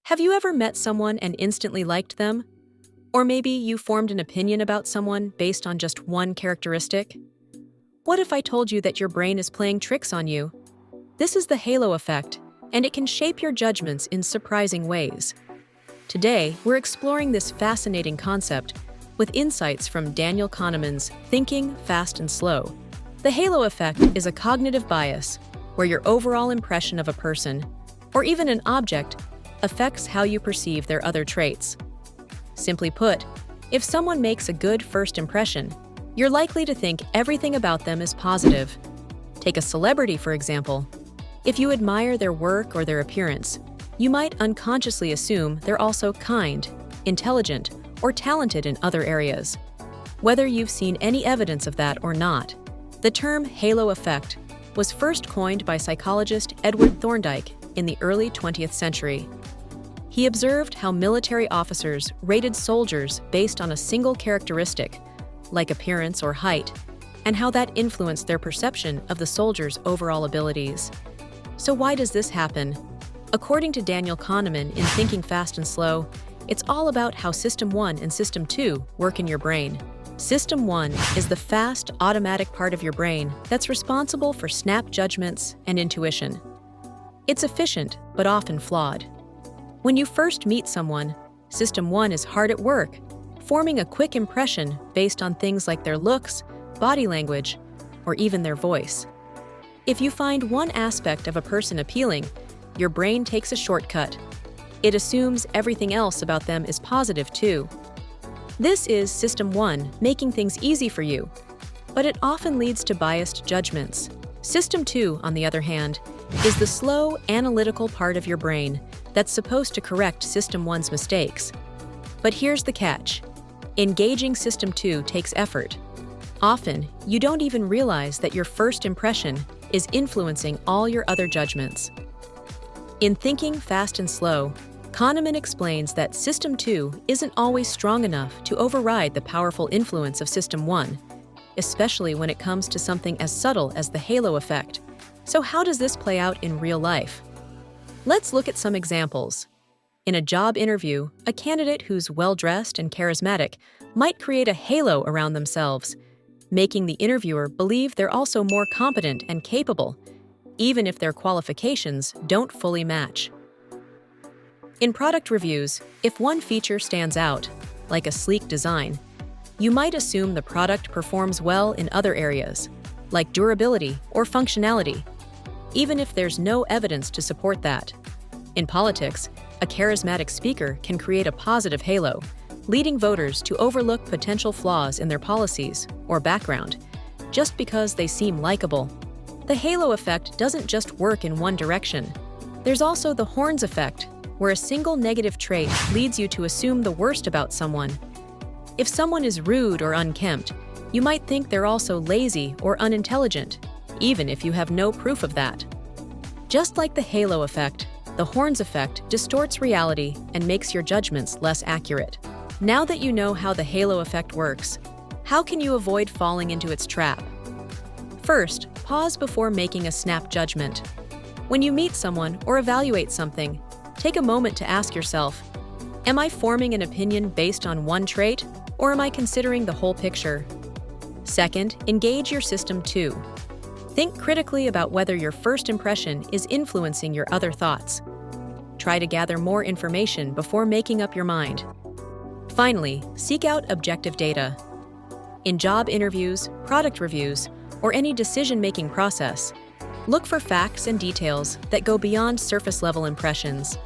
Have you ever met someone and instantly liked them? Or maybe you formed an opinion about someone based on just one characteristic? What if I told you that your brain is playing tricks on you? This is the halo effect, and it can shape your judgments in surprising ways. Today, we're exploring this fascinating concept with insights from Daniel Kahneman's Thinking Fast and Slow. The halo effect is a cognitive bias where your overall impression of a person, or even an object, affects how you perceive their other traits. Simply put, if someone makes a good first impression, you're likely to think everything about them is positive. Take a celebrity, for example. If you admire their work or their appearance, you might unconsciously assume they're also kind, intelligent, or talented in other areas. Whether you've seen any evidence of that or not, the term halo effect was first coined by psychologist Edward Thorndike in the early 20th century. He observed how military officers rated soldiers based on a single characteristic, like appearance or height, and how that influenced their perception of the soldier's overall abilities. So why does this happen? According to Daniel Kahneman in Thinking Fast and Slow, it's all about how System 1 and System 2 work in your brain. System 1 is the fast, automatic part of your brain that's responsible for snap judgments and intuition. It's efficient, but often flawed. When you first meet someone, System 1 is hard at work, forming a quick impression based on things like their looks, body language, or even their voice. If you find one aspect of a person appealing, your brain takes a shortcut. It assumes everything else about them is positive too. This is System 1 making things easy for you, but it often leads to biased judgments. System 2, on the other hand, is the slow, analytical part of your brain that's supposed to correct System 1's mistakes. But here's the catch. Engaging System 2 takes effort. Often, you don't even realize that your first impression is influencing all your other judgments. In Thinking Fast and Slow, Kahneman explains that System 2 isn't always strong enough to override the powerful influence of System 1, especially when it comes to something as subtle as the halo effect. So how does this play out in real life? Let's look at some examples. In a job interview, a candidate who's well-dressed and charismatic might create a halo around themselves, making the interviewer believe they're also more competent and capable, even if their qualifications don't fully match. In product reviews, if one feature stands out, like a sleek design, you might assume the product performs well in other areas, like durability or functionality, even if there's no evidence to support that. In politics, a charismatic speaker can create a positive halo, leading voters to overlook potential flaws in their policies or background, just because they seem likable. The halo effect doesn't just work in one direction. There's also the horns effect, where a single negative trait leads you to assume the worst about someone. If someone is rude or unkempt, you might think they're also lazy or unintelligent, even if you have no proof of that. Just like the halo effect, the horns effect distorts reality and makes your judgments less accurate. Now that you know how the halo effect works, how can you avoid falling into its trap? First, pause before making a snap judgment. When you meet someone or evaluate something, take a moment to ask yourself, am I forming an opinion based on one trait, or am I considering the whole picture? Second, engage your System 2. Think critically about whether your first impression is influencing your other thoughts. Try to gather more information before making up your mind. Finally, seek out objective data. In job interviews, product reviews, or any decision-making process, look for facts and details that go beyond surface-level impressions.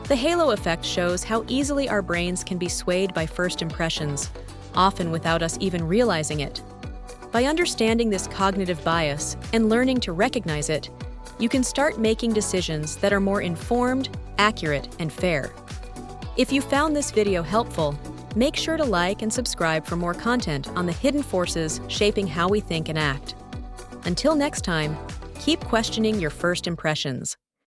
The halo effect shows how easily our brains can be swayed by first impressions, often without us even realizing it. By understanding this cognitive bias and learning to recognize it, you can start making decisions that are more informed, accurate, and fair. If you found this video helpful, make sure to like and subscribe for more content on the hidden forces shaping how we think and act. Until next time, keep questioning your first impressions.